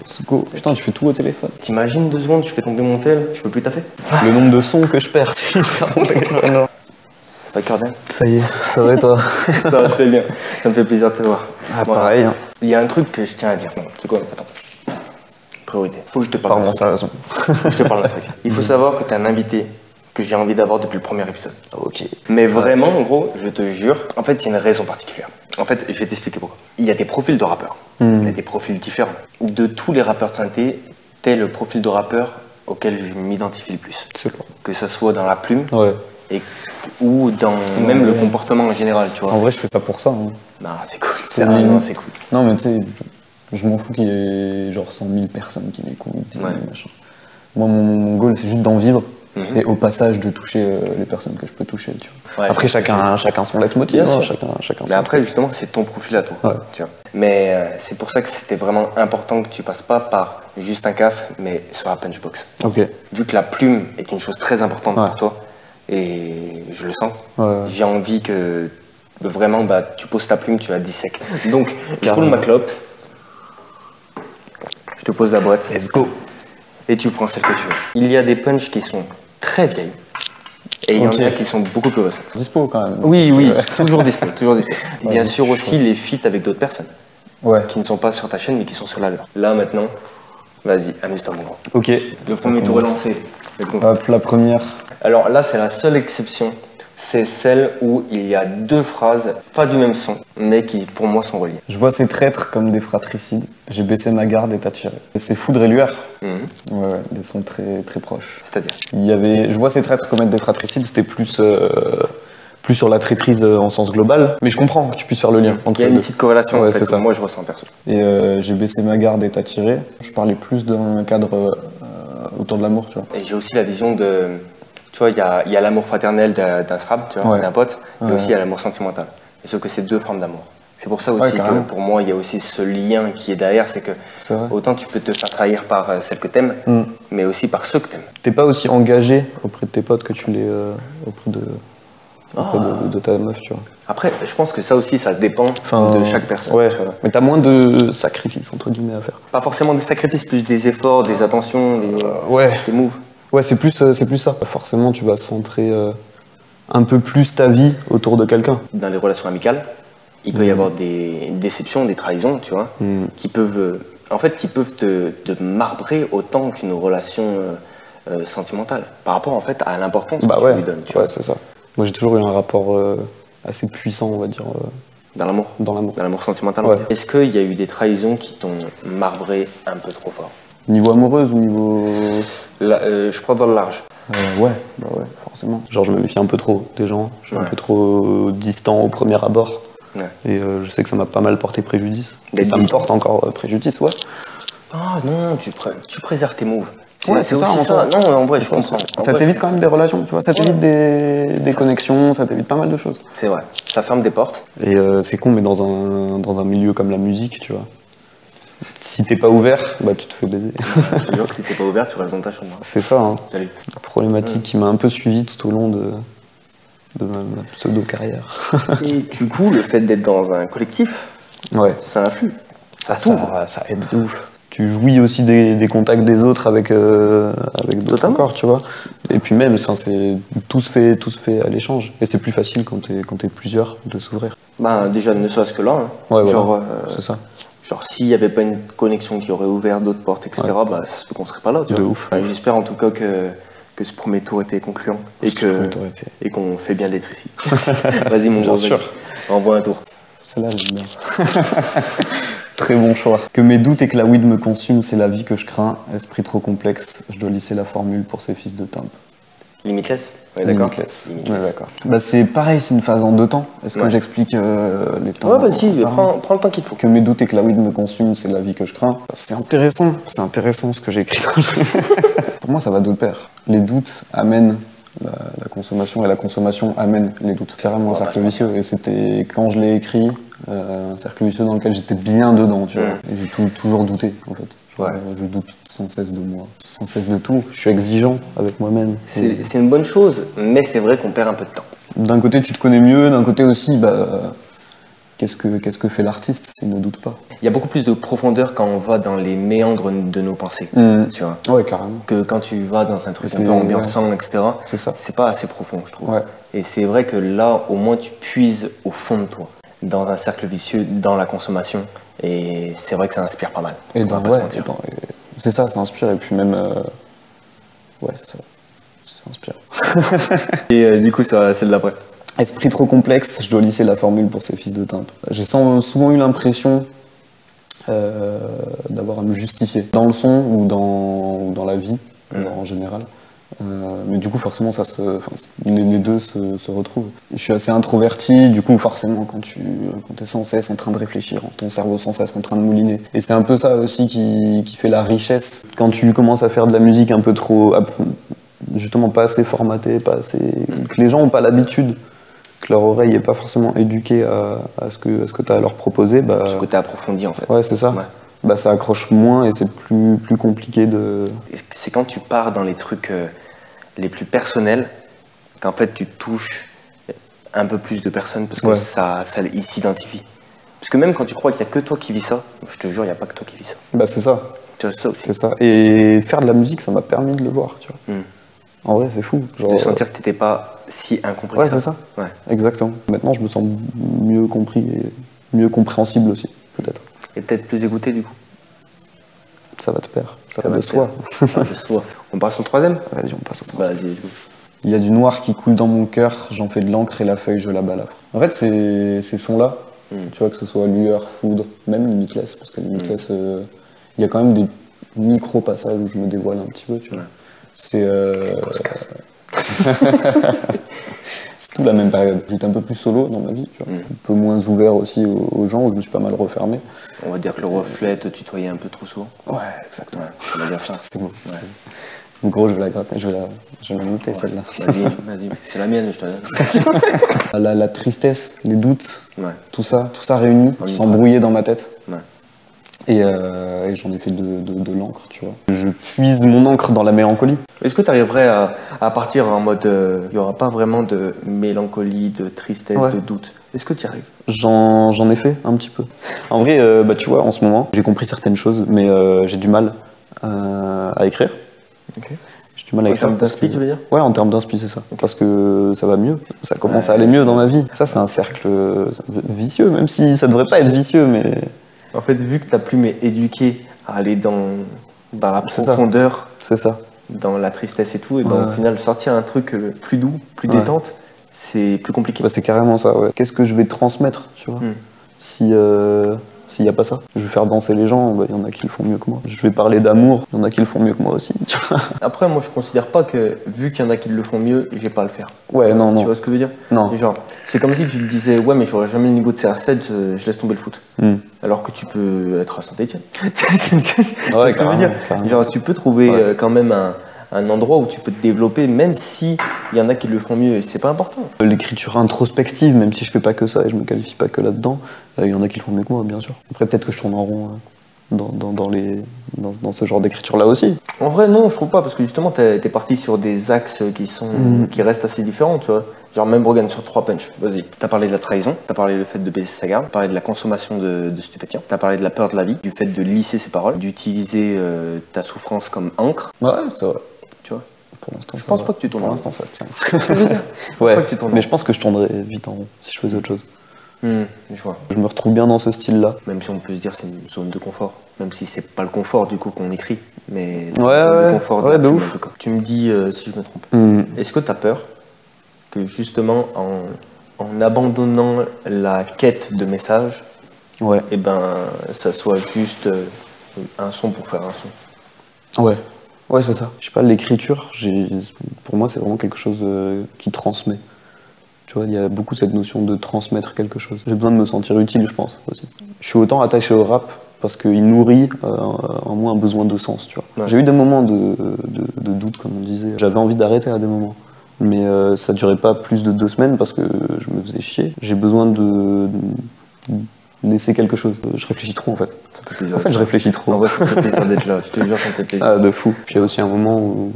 Let's go. Putain, tu fais tout au téléphone. T'imagines 2 secondes, je fais tomber mon tel, je peux plus taffer. Le nombre de sons que je perds si je perds mon téléphone. Pas cœur bien. Ça y est, ça va et toi? Ça va très bien, ça me fait plaisir de te voir. Ah, Voilà. pareil. Hein. Il y a un truc que je tiens à dire. Non, c'est quoi? Attends. Priorité. Faut que je te parle. Pardon, ça a raison. Je te parle d'un truc. Il faut savoir que t'es un invité que j'ai envie d'avoir depuis le premier épisode. Ok. Mais vraiment, en gros, je te jure, en fait, il y a une raison particulière. En fait, je vais t'expliquer pourquoi. Il y a des profils de rappeurs. Il y a des profils différents. De tous les rappeurs de synthé, t'es le profil de rappeur auquel je m'identifie le plus. C'est lourd. Que ça soit dans la plume Ouais. ou dans même le comportement en général, tu vois. En vrai, je fais ça pour ça. Hein. Non, c'est cool. Sérieusement, c'est cool. Non, mais tu sais, je m'en fous qu'il y ait genre 100 000 personnes qui m'écoutent. Ouais. Machin. Moi, mon goal, c'est juste d'en vivre. Et au passage, de toucher les personnes que je peux toucher, tu vois. Ouais, après, chacun son leitmotiv. Bien Hein, sûr. chacun Mais son après, justement, c'est ton profil à toi. Ouais. Tu vois. Mais c'est pour ça que c'était vraiment important que tu passes pas par juste un CAF, mais sur la Punchbox. Ok. Vu que la plume est une chose très importante Ouais. pour toi, et je le sens, Ouais. j'ai envie que vraiment, bah, tu poses ta plume, tu la dissèques. Donc, je roule ma clope, je te pose la boîte, Let's go. et tu prends celle que tu veux. Il y a des punchs qui sont très vieilles, et il y Ok. en a qui sont beaucoup plus récentes. Dispo quand même. Oui, oui, Ouais. toujours dispo, toujours dispo. Bien Vas-y, sûr je aussi les feats avec d'autres personnes, Ouais. qui ne sont pas sur ta chaîne, mais qui sont sur la leur. Là, maintenant, vas-y, amuse-toi, mon grand. Ok. Le premier tour est lancé. Let's go. Hop, la première. Alors là, c'est la seule exception. C'est celle où il y a 2 phrases, pas du même son, mais qui pour moi sont reliées. Je vois ces traîtres comme des fratricides. J'ai baissé ma garde et t'as tiré. Et c'est foudre et lueur. Ouais, des sons très, très proches. C'est-à-dire Je vois ces traîtres commettre des fratricides, c'était plus sur la traîtrise en sens global. Mais je comprends que tu puisses faire le lien entre il y a les une deux. petite corrélation Ouais, en fait, c'est que ça. moi je ressens perso. Et j'ai baissé ma garde et t'as tiré. Je parlais plus d'un cadre autour de l'amour, tu vois. Et j'ai aussi la vision de. Tu vois, il y a l'amour fraternel d'un SRAB, tu vois, Ouais. d'un pote, mais Ouais. aussi il y a l'amour sentimental. Et sauf que c'est 2 formes d'amour. C'est pour ça aussi Ouais, que carrément. pour moi il y a aussi ce lien qui est derrière, c'est que C'est vrai. autant tu peux te faire trahir par celle que t'aimes, mais aussi par ceux que t'aimes. T'es pas aussi engagé auprès de tes potes que tu l'es auprès de ta meuf, tu vois. Après, je pense que ça aussi, ça dépend de chaque personne. Ouais, tu vois. mais t'as moins de sacrifices, entre guillemets, à faire. Pas forcément des sacrifices, plus des efforts, des attentions, Ouais. des moves. Ouais, c'est plus ça. Forcément, tu vas centrer un peu plus ta vie autour de quelqu'un. Dans les relations amicales, il peut y avoir des déceptions, des trahisons, tu vois, qui peuvent, qui peuvent te marbrer autant qu'une relation sentimentale, par rapport en fait à l'importance Bah que ouais, tu lui donnes, tu ouais, vois, c'est ça. Moi, j'ai toujours eu un rapport assez puissant, on va dire, dans l'amour, dans l'amour. sentimental. Ouais. Est-ce qu'il y a eu des trahisons qui t'ont marbré un peu trop fort? Niveau amoureuse ou niveau... Là, je prends dans le large. Ouais, bah ouais, forcément. Genre, je me méfie un peu trop des gens. Je suis un Ouais. peu trop distant au premier abord. Ouais. Et je sais que ça m'a pas mal porté préjudice. Et D'être ça me distant. porte encore préjudice, ouais. Ah non, tu préserves tes moves. Ouais, c'est ça, aussi en ça. soi. Non, en vrai, je comprends. En Ça vrai, t'évite quand même des relations, tu vois. Ça t'évite des connexions, ça t'évite pas mal de choses. c'est vrai, ça ferme des portes. Et c'est con, mais dans un milieu comme la musique, tu vois. Si t'es pas ouvert, bah tu te fais baiser. Je te jure que si t'es pas ouvert, tu restes dans ta chambre. C'est ça, hein. Salut. La problématique qui m'a un peu suivi tout au long de ma pseudo-carrière. Et du coup, le fait d'être dans un collectif, Ouais. ça influe. Ça t'ouvre. Ça aide de ouf. Tu jouis aussi des contacts des autres avec d'autres Totalement. encore, tu vois. Et puis même, tout se fait à l'échange. Et c'est plus facile quand t'es plusieurs de s'ouvrir. Ben, déjà, ne serait-ce que là. Hein. Ouais, voilà. Genre, C'est ça. genre s'il n'y avait pas une connexion qui aurait ouvert d'autres portes, etc., bah, ça se peut qu'on serait pas là. Tu De vois. ouf. J'espère en tout cas que ce premier tour était concluant et premier tour était- et qu'on fait bien d'être ici. Vas-y, mon Bien gros, sûr. vas-y. Envoie un tour. Celle-là, j'aime bien. Très bon choix. Que mes doutes et que la weed me consume, c'est la vie que je crains. Esprit trop complexe, je dois lisser la formule pour ces fils de timbre. Limitless. On est d'accord. Limitless. Limitless. Ouais, d'accord. Bah, c'est pareil, c'est une phase en 2 temps. Est-ce que Ouais. j'explique les temps? Ouais, vas-y, Apparemment. prends le temps qu'il te faut. Que mes doutes et que la weed me consume, c'est la vie que je crains. C'est intéressant ce que j'ai écrit. Pour moi, ça va de pair. Les doutes amènent la consommation et la consommation amène les doutes. Carrément un cercle vicieux. Et c'était quand je l'ai écrit, un cercle vicieux dans lequel j'étais bien dedans, tu vois. Et j'ai toujours douté, en fait. Genre, je doute sans cesse de moi, sans cesse de tout. Je suis exigeant avec moi-même. C'est une bonne chose, mais c'est vrai qu'on perd un peu de temps. D'un côté, tu te connais mieux, d'un côté aussi, bah, qu'est-ce que fait l'artiste s'il ne doute pas? Il y a beaucoup plus de profondeur quand on va dans les méandres de nos pensées, tu vois. Ouais, carrément. Que quand tu vas dans un truc un peu ambiançant, etc. C'est ça. C'est pas assez profond, je trouve. Ouais. Et c'est vrai que là, au moins, tu puises au fond de toi, dans un cercle vicieux, dans la consommation. Et c'est vrai que ça inspire pas mal. Et c'est ça, ça inspire. Et puis même... ouais, c'est ça. Ça inspire. Et du coup, c'est celle d'après. Esprit trop complexe, je dois lisser la formule pour ces fils de timbre. J'ai souvent eu l'impression d'avoir à me justifier dans le son ou dans la vie en général. Mais du coup, forcément, les deux se retrouvent. Je suis assez introverti, du coup, forcément, quand t'es sans cesse en train de réfléchir, ton cerveau sans cesse en train de mouliner. Et c'est un peu ça aussi qui fait la richesse. Quand tu commences à faire de la musique un peu trop, justement, pas assez formatée, que les gens n'ont pas l'habitude, que leur oreille n'est pas forcément éduquée à ce que tu as à leur proposer. Ce côté approfondi, en fait. Ouais, c'est ça. Ouais. Ça accroche moins et c'est plus compliqué de... C'est quand tu pars dans les trucs les plus personnels qu'en fait tu touches un peu plus de personnes parce que ça ils s'identifient. Parce que même quand tu crois qu'il n'y a que toi qui vis ça, je te jure, il n'y a pas que toi qui vis ça. C'est ça. Tu vois, ça aussi. C'est ça. Et faire de la musique, ça m'a permis de le voir, tu vois. En vrai, c'est fou. Genre, de sentir que tu n'étais pas si incompris. Ouais, c'est ça. Ouais. Exactement. Maintenant, je me sens mieux compris et mieux compréhensible aussi, peut-être. Et peut-être plus écouté, du coup. Ça va te plaire. Ça va de soi. De soi. On passe au troisième? Vas-y, on passe au troisième. Vas-y, let's go. Il y a du noir qui coule dans mon cœur, j'en fais de l'encre et la feuille, je la balafre. En fait, ces sons-là, tu vois, que ce soit lueur, foudre, même Limitless, parce que Limitless, il y a quand même des micro-passages où je me dévoile un petit peu, tu vois. C'est c'est tout la même période. J'étais un peu plus solo dans ma vie, tu vois. Un peu moins ouvert aussi aux gens, où je me suis pas mal refermé. On va dire que le reflet te tutoyait un peu trop souvent. Ouais, exactement. On va dire ça. C'est beau. Ouais. Donc gros, je vais la gratter, je vais la noter celle-là. Vas-y, c'est la mienne, je te donne. La tristesse, les doutes, tout ça réuni, qui s'embrouillait dans ma tête. Ouais. Et j'en ai fait de l'encre, tu vois. Je puise mon encre dans la mélancolie. Est-ce que tu arriverais à partir en mode... il n'y aura pas vraiment de mélancolie, de tristesse, de doute? Est-ce que tu y arrives? J'en ai fait un petit peu. En vrai, tu vois, en ce moment, j'ai compris certaines choses, mais j'ai du mal à écrire. Okay. J'ai du mal à écrire. En termes d'inspi, tu veux dire? Ouais, en termes d'inspi, c'est ça. Parce que ça va mieux. Ça commence à aller mieux dans ma vie. Ça, c'est un cercle vicieux, même si ça devrait pas être vicieux, mais... En fait, vu que ta plume est éduquée à aller dans la profondeur, c'est ça, dans la tristesse et tout, et au final, sortir un truc plus doux, plus détente, c'est plus compliqué. C'est carrément ça, ouais. Qu'est-ce que je vais transmettre, tu vois, s'il n'y a pas ça? Je vais faire danser les gens, il y en a qui le font mieux que moi. Je vais parler d'amour, il y en a qui le font mieux que moi aussi, tu vois. Après, moi, je considère pas que, vu qu'il y en a qui le font mieux, j'ai pas à le faire. Ouais, non. Tu vois ce que je veux dire? Non. Genre, c'est comme si tu te disais, ouais, mais j'aurais jamais le niveau de CR7, je laisse tomber le foot. Alors que tu peux être à Saint-Etienne. Tu vois ce que je veux dire? Genre, tu peux trouver quand même un endroit où tu peux te développer, même si il y en a qui le font mieux, et c'est pas important. L'écriture introspective, même si je fais pas que ça et je me qualifie pas que là-dedans, il y en a qui le font mieux que moi, bien sûr. Après, peut-être que je tourne en rond dans ce genre d'écriture-là aussi. En vrai, non, je trouve pas, parce que justement, t'es parti sur des axes qui restent assez différents, tu vois. Genre, même Brogan sur 3 punch, vas-y. T'as parlé de la trahison, t'as parlé du fait de baiser sa garde, t'as parlé de la consommation de stupéfiants, t'as parlé de la peur de la vie, du fait de lisser ses paroles, d'utiliser ta souffrance comme encre. Ouais, c'est vrai. Tu vois. Pour l'instant, je pense pas que tu tournes. Pour l'instant, ça se tient. Ouais, mais je pense que je tournerais vite en rond si je faisais autre chose. Je vois. Je me retrouve bien dans ce style-là. Même si on peut se dire c'est une zone de confort, même si c'est pas le confort du coup qu'on écrit, mais c'est une zone de confort. De ouf. Tu me dis si je me trompe. Est-ce que tu as peur que justement en abandonnant la quête de message, et ça soit juste un son pour faire un son? Ouais, c'est ça. Je sais pas, l'écriture, pour moi, c'est vraiment quelque chose qui transmet. Tu vois, il y a beaucoup cette notion de transmettre quelque chose. J'ai besoin de me sentir utile, je pense, aussi. Je suis autant attaché au rap parce qu'il nourrit en moi un besoin de sens, tu vois. J'ai eu des moments de doute, comme on disait. J'avais envie d'arrêter à des moments. Mais ça durait pas plus de 2 semaines parce que je me faisais chier. J'ai besoin de laisser quelque chose. Je réfléchis trop, en fait. Ça fait plaisir. En fait, je réfléchis trop. En vrai, ça fait plaisir d'être là. Je te jure, ça me fait plaisir. Ah, de fou. Puis il y a aussi un moment où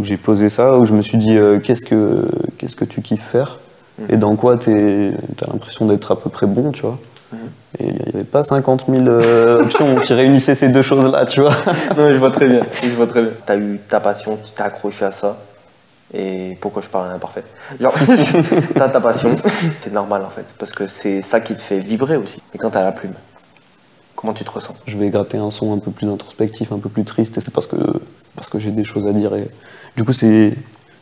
j'ai posé ça, où je me suis dit qu'est-ce que tu kiffes faire? et dans quoi t'as l'impression d'être à peu près bon, tu vois. Et il n'y avait pas 50 000 options qui réunissaient ces deux choses-là, tu vois. Non, je vois très bien, je vois très bien. T'as eu ta passion, tu t'es accroché à ça. Et pourquoi je parle à l'imparfait? Genre, t'as ta passion, c'est normal en fait, parce que c'est ça qui te fait vibrer aussi. Et quand t'as la plume, comment tu te ressens? Je vais gratter un son un peu plus introspectif, un peu plus triste, et c'est parce que j'ai des choses à dire. Et du coup, c'est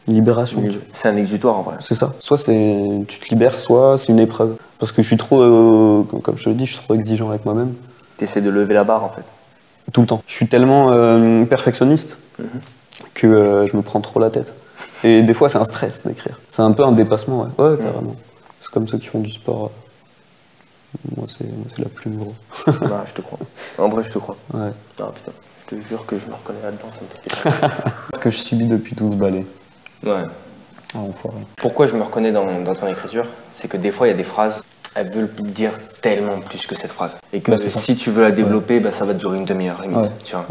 une libération. C'est un exutoire en vrai. C'est ça. Soit tu te libères, soit c'est une épreuve. Parce que je suis trop, comme je te le dis, je suis trop exigeant avec moi-même. T'essaies de lever la barre en fait. Tout le temps. Je suis tellement perfectionniste que je me prends trop la tête. Et des fois, c'est un stress d'écrire. C'est un peu un dépassement, ouais. Ouais, carrément. C'est comme ceux qui font du sport. Moi, c'est la plume, gros. Non, je te crois. En vrai, je te crois. Ouais. Non, putain. Je te jure que je me reconnais là-dedans, ça me fait plaisir. Ce que je subis depuis 12 balais. Ouais. Ah, enfoiré. Pourquoi je me reconnais dans ton écriture? C'est que des fois, il y a des phrases, elles veulent dire tellement plus que cette phrase. Et que si tu veux la développer, ça va te durer une demi-heure, limite. Tu vois.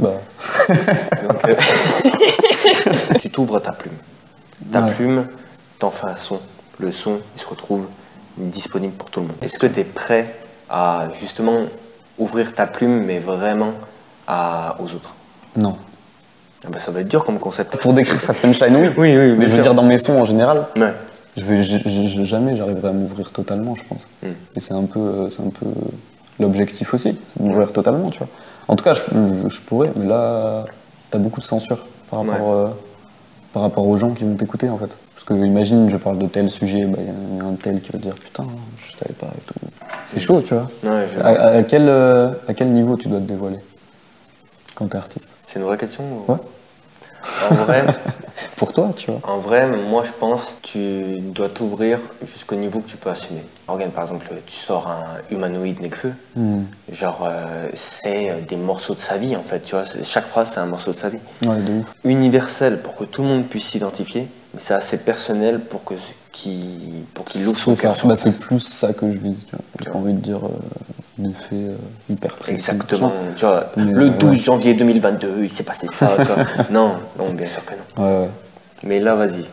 Donc, tu t'ouvres ta plume. Ta plume, t'en fais un son. Le son, il se retrouve disponible pour tout le monde. Est-ce que tu es prêt à justement ouvrir ta plume, mais vraiment aux autres? Non. Ah bah, ça va être dur comme concept. Pour décrire sa punchline, oui. Oui, mais je veux dire, dans mes sons en général, ouais. jamais j'arriverai à m'ouvrir totalement, je pense. Et c'est un peu l'objectif aussi, c'est de m'ouvrir totalement, tu vois. En tout cas, je pourrais, mais là, t'as beaucoup de censure par rapport aux gens qui vont t'écouter, en fait. Parce que imagine, je parle de tel sujet, il y a un tel qui va dire putain, je savais pas et tout. C'est chaud, tu vois. Ouais, à quel niveau tu dois te dévoiler quand t'es artiste? C'est une vraie question ou... Ouais. En vrai, pour toi, tu vois. En vrai, moi je pense que tu dois t'ouvrir jusqu'au niveau que tu peux assumer. Regarde, par exemple, tu sors un humanoïde Nekfeu, genre c'est des morceaux de sa vie en fait, tu vois. Chaque phrase c'est un morceau de sa vie. Ouais, de ouf. Universel pour que tout le monde puisse s'identifier, mais c'est assez personnel pour qu'il ouvre son cœur. C'est plus ça que je vise, tu vois. J'ai pas envie de dire des faits hyper précis. Exactement, tu vois. Le 12 janvier 2022, il s'est passé ça, tu vois. Non, bien sûr que non. Ouais. Mais là, vas-y,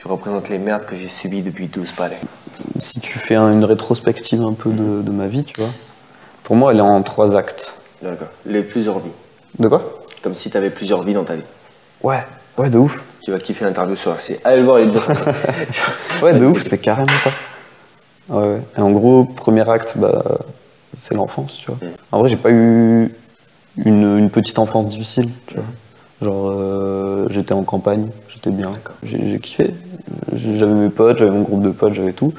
je représente les merdes que j'ai subies depuis 12 palais. Si tu fais une rétrospective un peu de ma vie, tu vois, pour moi, elle est en 3 actes. D'accord. Les plusieurs vies. De quoi? Comme si tu avais plusieurs vies dans ta vie. Ouais, de ouf. Tu vas kiffer l'interview sur RC. Allez le voir, il est bien. Ouais, de ouf, c'est carrément ça. Ouais. Et en gros, premier acte, c'est l'enfance, tu vois. En vrai, j'ai pas eu une petite enfance difficile, tu vois. Genre, j'étais en campagne, j'étais bien, j'ai kiffé. J'avais mes potes, j'avais mon groupe de potes, j'avais tout.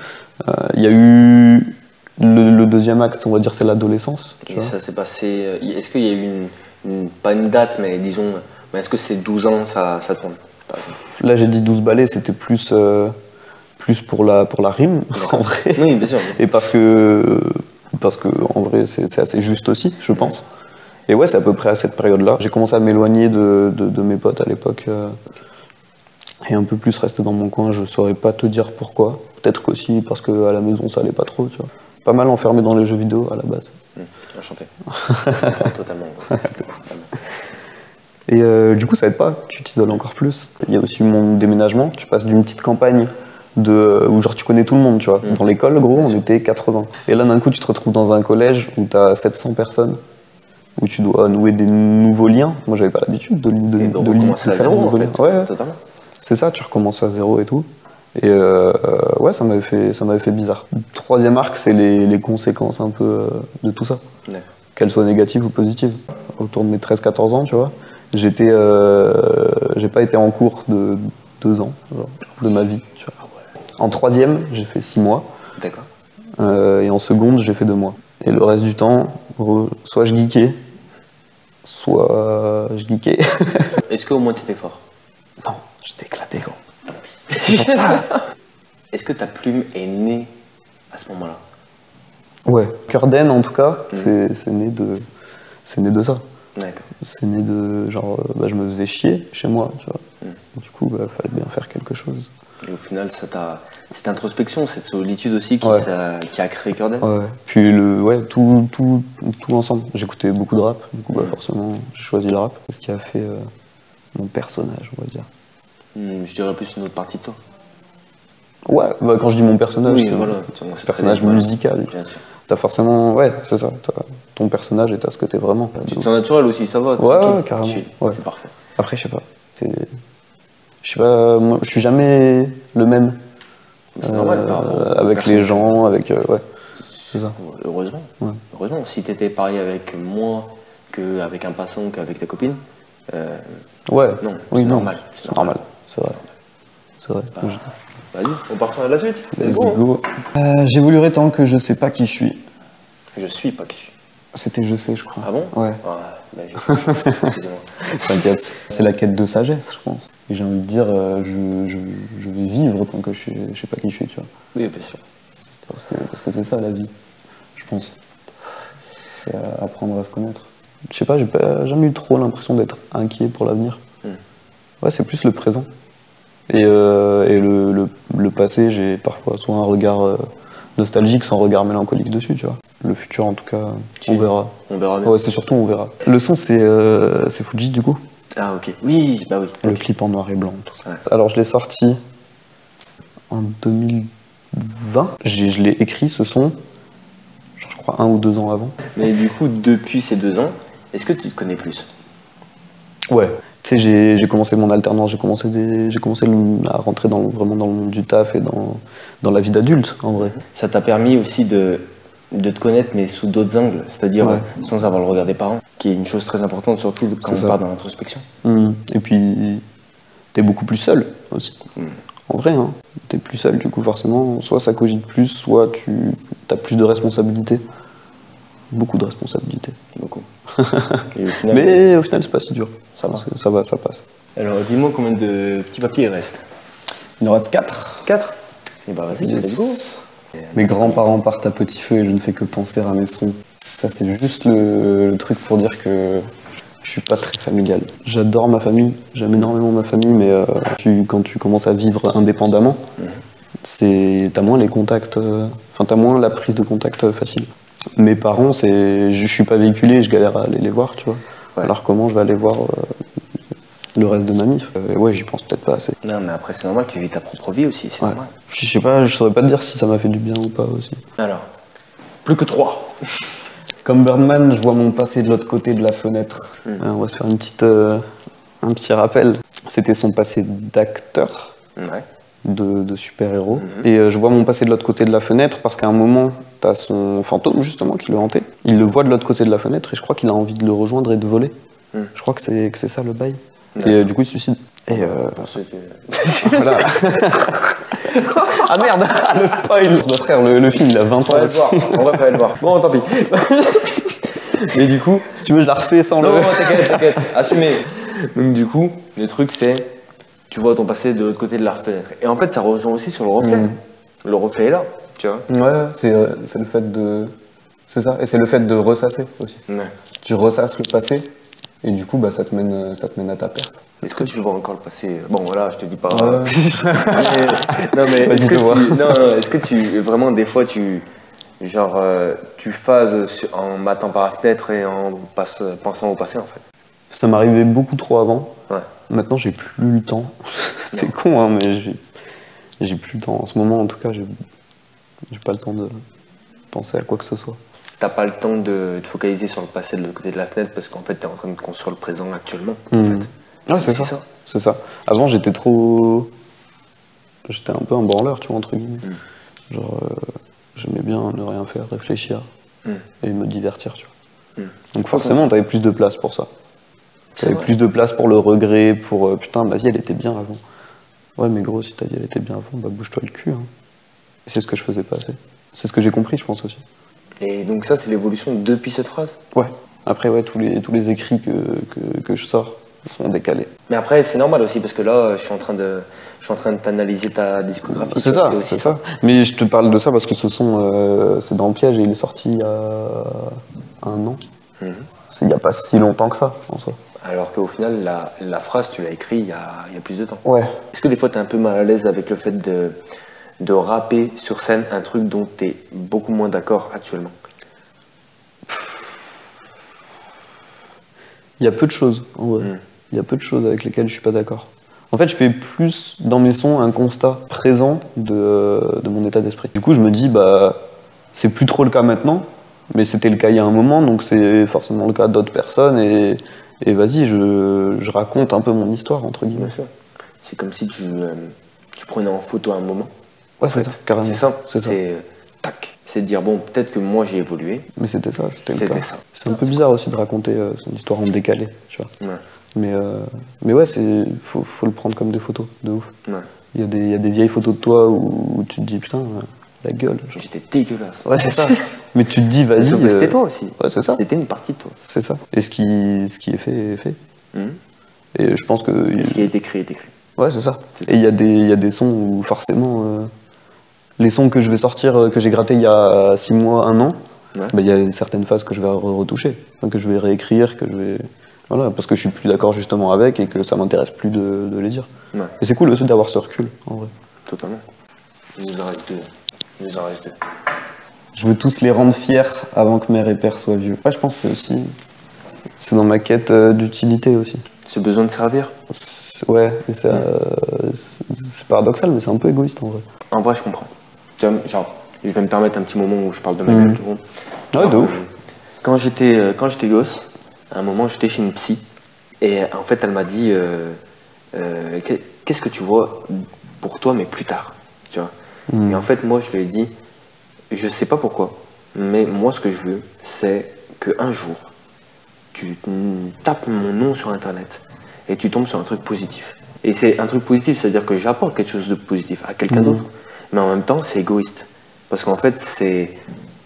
Il y a eu le deuxième acte, on va dire, c'est l'adolescence. Et ça s'est passé. Est-ce qu'il y a eu pas une date, mais disons, est-ce que c'est 12 ans, ça tourne? Là, j'ai dit 12 balais, c'était plus pour la rime, en vrai. Oui, bien sûr. Et parce que en vrai, c'est assez juste aussi, je pense. Et ouais, c'est à peu près à cette période-là. J'ai commencé à m'éloigner de mes potes à l'époque. Et un peu plus rester dans mon coin, je saurais pas te dire pourquoi. Peut-être qu'aussi parce qu'à la maison, ça allait pas trop, tu vois. Pas mal enfermé dans les jeux vidéo à la base. Enchanté. Totalement. Et du coup, ça aide pas, tu t'isoles encore plus. Il y a aussi mon déménagement. Tu passes d'une petite campagne où genre tu connais tout le monde, tu vois. Dans l'école, gros, on était 80. Et là, d'un coup, tu te retrouves dans un collège où t'as 700 personnes, où tu dois nouer des nouveaux liens. Moi, j'avais pas l'habitude de faire de nouveaux liens. Ouais, totalement. C'est ça, tu recommences à zéro et tout. Et ouais, ça m'avait fait bizarre. Troisième arc, c'est les conséquences un peu de tout ça. Qu'elles soient négatives ou positives. Autour de mes 13-14 ans, tu vois, j'ai pas été en cours de 2 ans, genre, de ma vie. Tu vois. En troisième, j'ai fait 6 mois. D'accord. Et en seconde, j'ai fait 2 mois. Et le reste du temps, soit je geekais, soit je geekais. Est-ce qu'au moins tu étais fort? Non, j'étais éclaté, gros. C'est pour ça. Est-ce que ta plume est née à ce moment-là? Ouais. Cœur d'Aine, en tout cas, c'est né de ça. D'accord. C'est né de genre, je me faisais chier chez moi, tu vois. Du coup, fallait bien faire quelque chose. Et au final, cette introspection, cette solitude aussi qui a créé Cœur d'Aine. Ouais. Puis tout ensemble. J'écoutais beaucoup de rap, du coup, forcément, j'ai choisi le rap. C'est ce qui a fait mon personnage, on va dire. Je dirais plus une autre partie de toi. Ouais, bah, quand je dis mon personnage, Oui, c'est voilà. un personnage musical. Bien sûr. T'as forcément, ouais, c'est ça, t'as ton personnage et t'as ce que t'es vraiment. Tu te sens naturel aussi, ça va. Ouais, tranquille, ouais, carrément. chill, Ouais. c'est parfait. Après, je sais pas, moi, je suis jamais le même C'est normal par rapport aux avec personnes. les gens, avec, ouais, c'est ça. Heureusement. Ouais. Heureusement, si t'étais pareil avec moi qu'avec un passant, qu'avec tes copines, Ouais, non, oui, c'est non, normal. c'est normal, c'est vrai. C'est vrai. Vas-y, on part sur la suite. Let's Let's go. go. J'évoluerai tant que je sais pas qui je suis. Je suis pas qui je suis. C'était je sais, je crois. Ah bon? Ouais. Ah, bah, excusez-moi. T'inquiète. C'est la quête de sagesse, je pense. Et j'ai envie de dire, je vais vivre tant que je sais pas qui je suis, tu vois. Oui, bien sûr. Parce que c'est ça la vie, je pense. C'est apprendre à se connaître. Je sais pas, j'ai jamais eu trop l'impression d'être inquiet pour l'avenir. Ouais, c'est plus le présent. Et le passé, j'ai parfois soit un regard nostalgique, soit un regard mélancolique dessus, tu vois. Le futur, en tout cas, on verra. On verra bien. Ouais, c'est surtout on verra. Le son, c'est Fuji, du coup. Ah, ok. Oui, bah oui. Le clip en noir et blanc, tout ça. Ouais. Alors, je l'ai sorti en 2020. Je l'ai écrit, ce son, je crois 1 ou 2 ans avant. Mais du coup, depuis ces 2 ans, est-ce que tu te connais plus? Ouais. Tu sais, j'ai commencé mon alternance, j'ai commencé à rentrer vraiment dans le monde du taf et dans la vie d'adulte, en vrai. Ça t'a permis aussi de te connaître, mais sous d'autres angles, c'est-à-dire Ouais. sans avoir le regard des parents, qui est une chose très importante, surtout quand C'est on ça. part dans l'introspection. Et puis, t'es beaucoup plus seul aussi. En vrai, hein. T'es plus seul, du coup, forcément, soit ça cogite plus, soit t'as plus de responsabilités. Beaucoup de responsabilités. Beaucoup. Et au final, Mais au final, c'est pas si dur. Ça va. Ça va, ça passe. Alors, dis-moi combien de petits papiers il reste? Il en reste 4. 4. Et bah vas-y, let's go. Mes grands-parents partent à petit feu et je ne fais que penser à mes sons. Ça, c'est juste le truc pour dire que je suis pas très familial. J'adore ma famille, j'aime énormément ma famille, mais quand tu commences à vivre indépendamment, t'as moins les contacts, t'as moins la prise de contact facile. Mes parents, je suis pas véhiculé, je galère à aller les voir, tu vois. Ouais. Alors comment je vais aller voir le reste de ma vie? Ouais, j'y pense peut-être pas assez. Non, mais après, c'est normal, tu vis ta propre vie aussi, c'est Ouais. normal. Je sais pas, je saurais pas te dire si ça m'a fait du bien ou pas aussi. Alors, plus que 3. Comme Birdman, je vois mon passé de l'autre côté de la fenêtre. On va se faire un petit rappel. C'était son passé d'acteur, Ouais. de super-héros. Et je vois mon passé de l'autre côté de la fenêtre parce qu'à un moment, t'as son fantôme justement qui le hantait. Il le voit de l'autre côté de la fenêtre et je crois qu'il a envie de le rejoindre et de voler. Je crois que c'est ça le bail. Et du coup, il se suicide. Et Pour ceux que... voilà. Ah merde, le spoil. Mon frère, le film, il a 20 On va ans le aussi. voir, on va pas le voir. Bon, tant pis. Mais du coup... Si tu veux, je la refais sans Non, le... t'inquiète, assumez. Donc du coup, le truc c'est, tu vois ton passé de l'autre côté de la fenêtre. Et en fait, ça rejoint aussi sur le reflet. Le reflet est là, tu vois. Ouais, c'est le fait de... C'est ça, et c'est le fait de ressasser aussi. Ouais. Tu ressasses le passé, et du coup, bah, ça te mène à ta perte. Est-ce que tu vois encore le passé? Bon voilà, je te dis pas. Ouais. Non mais Vas-y, est-ce que je te vois. non, est-ce que tu vraiment des fois tu tu phases en matant par la fenêtre et en pensant au passé en fait? Ça m'arrivait beaucoup trop avant. Ouais. Maintenant, j'ai plus le temps. C'est con, hein, mais j'ai plus le temps. En ce moment, en tout cas, j'ai pas le temps de penser à quoi que ce soit. T'as pas le temps de te focaliser sur le passé de l'autre côté de la fenêtre parce qu'en fait t'es en train de construire le présent actuellement. En fait. Ouais, c'est C'est ça. ça. C'est ça. Avant, j'étais un peu un branleur, tu vois, entre guillemets. Genre, j'aimais bien ne rien faire, réfléchir et me divertir, tu vois. Donc forcément, t'avais plus de place pour ça. T'avais vrai. plus de place pour le regret, pour putain, ma vie, elle était bien avant. Ouais, mais gros, si ta vie, elle était bien avant, bah bouge-toi le cul. Hein. Et c'est ce que je faisais pas assez. C'est ce que j'ai compris, je pense aussi. Et donc ça c'est l'évolution depuis cette phrase. Ouais. Après, ouais, tous les écrits que je sors sont décalés. Mais après c'est normal aussi parce que là je suis en train de t'analyser ta discographie. C'est ça, aussi c'est ça. Mais je te parle de ça parce que ce son, c'est dans le piège et il est sorti il y a 1 an. C'est il n'y a pas si longtemps que ça, en soi. Alors qu'au final la phrase tu l'as écrite il y a plus de temps. Ouais. Est-ce que des fois t'es un peu mal à l'aise avec le fait de rapper sur scène un truc dont t'es beaucoup moins d'accord actuellement? Il y a peu de choses, en vrai. Il y a peu de choses avec lesquelles je suis pas d'accord. En fait, je fais plus dans mes sons un constat présent de mon état d'esprit. Du coup, je me dis, bah, c'est plus trop le cas maintenant, mais c'était le cas il y a un moment, donc c'est forcément le cas d'autres personnes, et vas-y, je raconte un peu mon histoire, entre guillemets. Bien sûr. C'est comme si tu prenais en photo un moment. Ouais, c'est ça, carrément. C'est ça. C'est ça. Tac. C'est de dire, bon, peut-être que moi j'ai évolué. Mais c'était ça, c'était le cas. Ça. C'est un peu bizarre aussi de raconter son histoire en décalé, tu vois. Ouais. Mais ouais, faut le prendre comme des photos, de ouf. Ouais. Il y a des vieilles photos de toi où tu te dis, putain, la gueule. Genre. J'étais dégueulasse. Ouais, c'est ça. Mais tu te dis, vas-y. C'était toi aussi. Ouais, c'est ça. C'était une partie de toi. C'est ça. Et ce qui est fait est fait. Mhm. Et je pense que. Ce qui a été écrit est écrit. Ouais, c'est ça. C'est ça. Et il y a des sons où forcément. Les sons que je vais sortir, que j'ai grattés il y a 6 mois, 1 an, Ouais. bah, il y a certaines phases que je vais retoucher, que je vais réécrire, que je vais. Voilà, parce que je suis plus d'accord justement avec et que ça m'intéresse plus de les dire. Ouais. Et c'est cool aussi d'avoir ce recul, en vrai. Totalement. Il nous en reste deux. Je veux tous les rendre fiers avant que mère et père soient vieux. Ouais, je pense que c'est aussi. C'est dans ma quête d'utilité aussi. Ce besoin de servir. Ouais, et c'est paradoxal, mais c'est un peu égoïste en vrai. En vrai, je comprends. Tu vois, genre, je vais me permettre un petit moment où je parle de ma gueule. tout le monde. Ouais, de ouf. Quand j'étais gosse, à un moment, j'étais chez une psy. Et en fait, elle m'a dit qu'est-ce que tu vois pour toi, mais plus tard. Tu vois. Et en fait, moi, je lui ai dit je sais pas pourquoi, mais moi, ce que je veux, c'est qu'un jour, tu tapes mon nom sur Internet et tu tombes sur un truc positif. Et c'est un truc positif, c'est-à-dire que j'apporte quelque chose de positif à quelqu'un d'autre, mais en même temps, c'est égoïste. Parce qu'en fait, c'est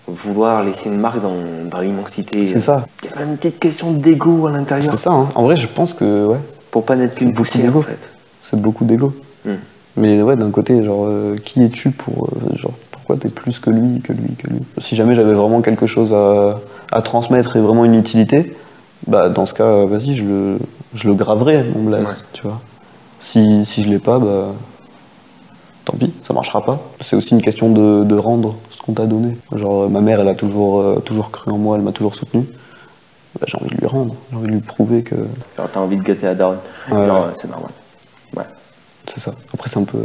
vouloir laisser une marque dans l'immensité. C'est ça. Il y a une petite question d'ego à l'intérieur. C'est ça, hein. En vrai, je pense que, ouais, Pour pas n'être qu'une beaucoup poussière, d'ego. en fait. c'est beaucoup d'ego. Hmm. Mais ouais, d'un côté, genre, qui es-tu pour. Genre, pourquoi t'es plus que lui, que lui, que lui? Si jamais j'avais vraiment quelque chose à transmettre et vraiment une utilité, bah, dans ce cas, vas-y, je le graverai, mon blaze, Ouais. tu vois. Si je l'ai pas, bah. Tant pis, ça marchera pas. C'est aussi une question de rendre ce qu'on t'a donné. Genre, ma mère, elle a toujours cru en moi, elle m'a toujours soutenu. Bah, j'ai envie de lui rendre, j'ai envie de lui prouver que. Genre, t'as envie de gâter la daronne. Ouais. Genre, c'est normal. Ouais. C'est ça. Après, c'est un peu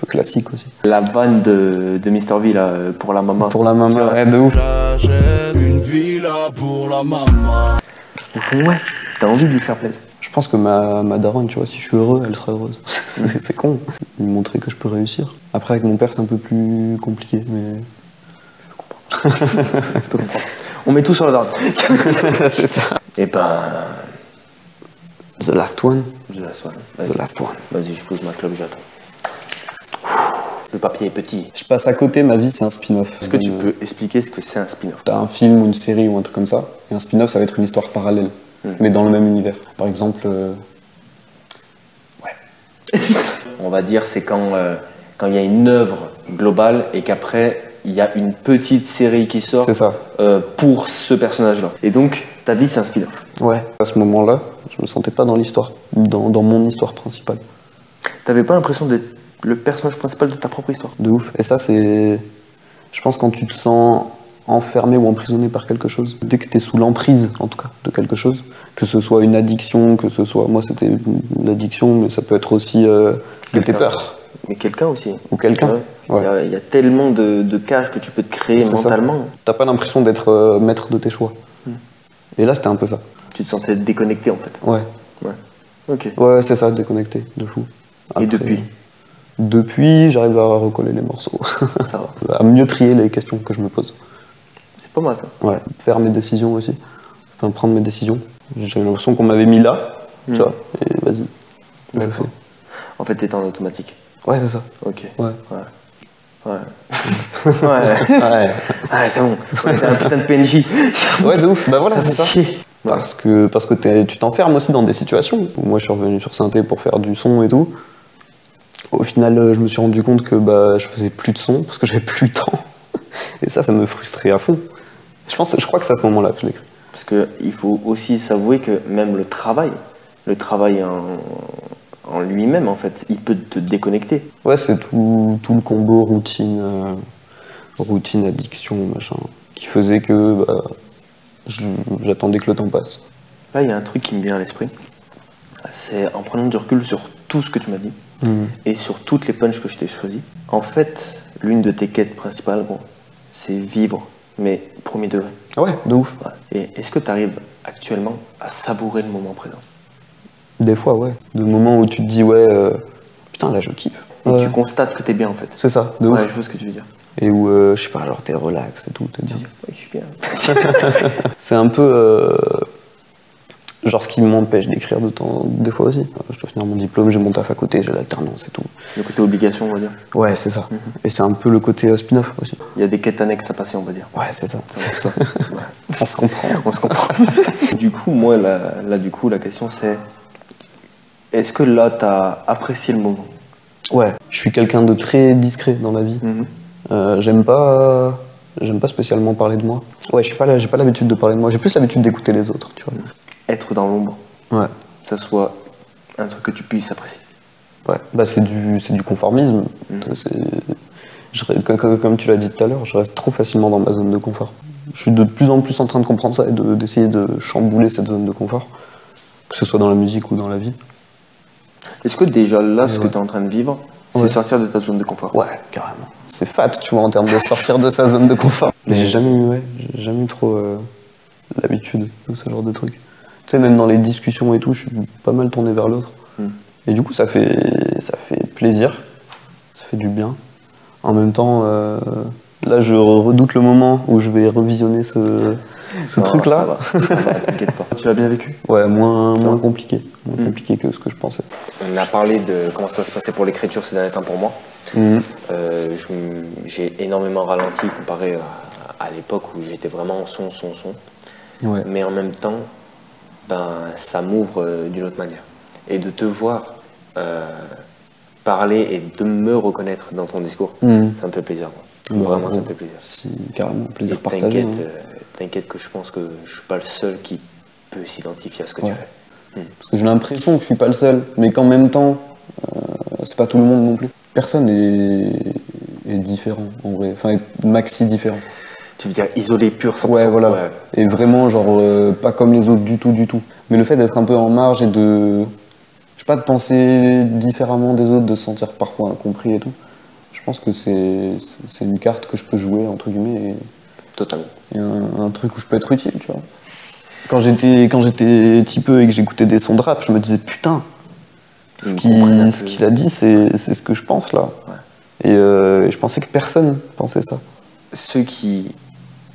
classique aussi. La vanne de Mr. V, là, pour la maman. Pour la maman, ouais, de ouf. J'achète une villa pour la maman. Ouais, t'as envie de lui faire plaisir. Je pense que ma daronne, tu vois, si je suis heureux, elle sera heureuse. C'est con. Lui montrer que je peux réussir. Après, avec mon père, c'est un peu plus compliqué, mais. Je peux comprendre. On met tout sur la daronne. C'est ça. Et ben. The last one. Je la soigne. The last one. Vas-y, je pose ma clope, j'attends. Le papier est petit. Je passe à côté, ma vie, c'est un spin-off. Est-ce que tu peux expliquer ce que c'est un spin-off? T'as un film ou une série ou un truc comme ça, et un spin-off, ça va être une histoire parallèle, mais dans le même univers. Par exemple. On va dire c'est quand il y a une œuvre globale et qu'après il y a une petite série qui sort C'est ça. pour ce personnage-là. Et donc ta vie c'est un spin-off. Ouais. À ce moment-là, je me sentais pas dans l'histoire, dans mon histoire principale. T'avais pas l'impression d'être le personnage principal de ta propre histoire? De ouf. Et ça, c'est. Je pense quand tu te sens enfermé ou emprisonné par quelque chose, dès que tu es sous l'emprise, en tout cas, de quelque chose, que ce soit une addiction, que ce soit. Moi, c'était l'addiction, mais ça peut être aussi que t'aies peur. Mais quelqu'un aussi. Ou quelqu'un. Ouais. Ouais. Il y a tellement de cages que tu peux te créer C'est ça. mentalement. T'as pas l'impression d'être maître de tes choix. Et là, c'était un peu ça. Tu te sentais déconnecté en fait. Ouais. Ouais. Ok. Ouais, c'est ça, déconnecté, de fou. Et Après, depuis? Depuis, j'arrive à recoller les morceaux. Ça va. À mieux trier les questions que je me pose. C'est pas mal ça. Ouais, faire mes décisions aussi. Enfin, prendre mes décisions. J'ai l'impression qu'on m'avait mis là, tu vois, et vas-y. Je le fais. En fait t'étais en automatique. Ouais, c'est ça. Ok. Ouais. Ouais. Ouais, c'est bon. C'est un putain de PNJ. Ouais, de ouf. Bah voilà, c'est ça. fait chier. Parce que tu t'enfermes aussi dans des situations. Moi, je suis revenu sur Synthé pour faire du son et tout. Au final, je me suis rendu compte que je faisais plus de son parce que j'avais plus le temps. Et ça me frustrait à fond. Je crois que c'est à ce moment-là que je l'ai écrit. Parce qu'il faut aussi s'avouer que même le travail en lui-même, en fait, il peut te déconnecter. Ouais, c'est tout le combo routine, addiction, machin, qui faisait que j'attendais que le temps passe. Là, il y a un truc qui me vient à l'esprit. C'est en prenant du recul sur tout ce que tu m'as dit et sur toutes les punches que je t'ai choisies. En fait, l'une de tes quêtes principales, bon, c'est vivre, mais premier degré. Ouais, de ouf. Ouais. Et est-ce que tu arrives actuellement à savourer le moment présent? Des fois, ouais. De moments où tu te dis, ouais, putain, là, je kiffe. Et Ouais. tu constates que t'es bien en fait. C'est ça, de Ouais, ouf. je vois ce que tu veux dire. Et où, je sais pas, genre, t'es relax et tout, t'es bien. Ouais, je suis bien. C'est un peu genre ce qui m'empêche d'écrire des fois aussi. Je dois finir mon diplôme, j'ai mon taf à côté, j'ai l'alternance et tout. Le côté obligation, on va dire. Ouais, c'est ça. Et c'est un peu le côté spin-off aussi. Il y a des quêtes annexes à passer, on va dire. Ouais, c'est ça. C'est ça. Ouais. On se comprend. On se comprend. Du coup, moi, du coup, la question c'est est-ce que là, t'as apprécié le moment? Ouais, je suis quelqu'un de très discret dans la vie. J'aime pas spécialement parler de moi. Ouais, j'ai pas l'habitude de parler de moi. J'ai plus l'habitude d'écouter les autres, tu vois. Être dans l'ombre, Ouais. ça soit un truc que tu puisses apprécier. Ouais. Bah c'est du conformisme. Comme tu l'as dit tout à l'heure, je reste trop facilement dans ma zone de confort. Je suis de plus en plus en train de comprendre ça et d'essayer de chambouler cette zone de confort, que ce soit dans la musique ou dans la vie. Est-ce que déjà là, ce que tu es en train de vivre, c'est sortir de ta zone de confort? Ouais, carrément. C'est fat, tu vois, en termes de sortir de sa zone de confort. Mais j'ai jamais eu trop l'habitude de ce genre de truc. Tu sais, même dans les discussions et tout, je suis pas mal tourné vers l'autre. Et du coup, ça fait plaisir, ça fait du bien. En même temps, là, je redoute le moment où je vais revisionner ce truc-là. T'inquiète pas. Tu l'as bien vécu? Ouais, moins compliqué. Moins compliqué que ce que je pensais. On a parlé de comment ça se passait pour l'écriture ces derniers temps pour moi. J'ai énormément ralenti comparé à l'époque où j'étais vraiment son. Ouais. Mais en même temps, ça m'ouvre d'une autre manière. Et de te voir parler et de me reconnaître dans ton discours, ça me fait plaisir. Vraiment, ça me fait plaisir. Si, carrément, plaisir Et partagé. t'inquiète que je pense que je suis pas le seul qui peut s'identifier à ce que tu fais. Parce que j'ai l'impression que je suis pas le seul, mais qu'en même temps, c'est pas tout le monde non plus. Personne est différent, en vrai. Enfin, est maxi différent. Tu veux dire isolé, pur, 100%. Ouais, voilà. Ouais. Et vraiment, genre, pas comme les autres du tout. Mais le fait d'être un peu en marge et de... Je sais pas, de penser différemment des autres, de se sentir parfois incompris et tout. Je pense que c'est une carte que je peux jouer, entre guillemets, Totalement. et un truc où je peux être utile, tu vois. Quand j'étais petit peu et que j'écoutais des sons de rap, je me disais, putain, ce qu'il a dit, c'est ce que je pense, là. Ouais. Et je pensais que personne pensait ça. Ceux qui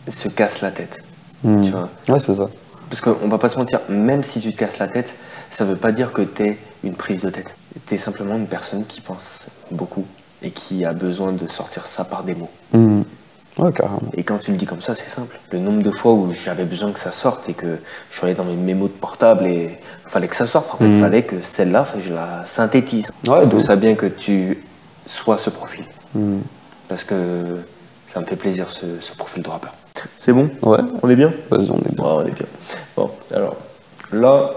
se cassent la tête, tu vois. Ouais, c'est ça. Parce qu'on va pas se mentir, même si tu te casses la tête, ça veut pas dire que t'es une prise de tête. T'es simplement une personne qui pense beaucoup et qui a besoin de sortir ça par des mots. Ouais, carrément. Et quand tu le dis comme ça, c'est simple. Le nombre de fois où j'avais besoin que ça sorte et que je suis allé dans mes mémos de portable et il fallait que ça sorte. En fait, il fallait que celle-là, je la synthétise. Ouais, Je trouve ça bien que tu sois ce profil. Parce que ça me fait plaisir, ce profil de rappeur. C'est bon? Ouais. On est bien? Vas-y, on est bien. Ouais, on est bien. Bon, alors, là,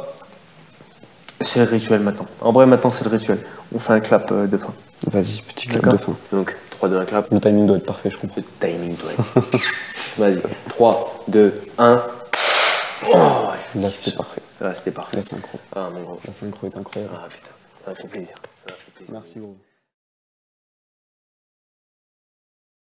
c'est le rituel maintenant. En vrai, maintenant, c'est le rituel. On fait un clap de fin. Vas-y, petit clap D'accord. de fin. Donc, 3, 2, 1, clap. Le timing doit être parfait, je comprends. Le timing doit être. Vas-y. 3, 2, 1. Oh, Là, c'était parfait. là, c'était parfait. La synchro. Ah, mon gros. La synchro est incroyable. Ah, putain. Ça m'a fait plaisir. Ça m'a fait plaisir. Merci, gros.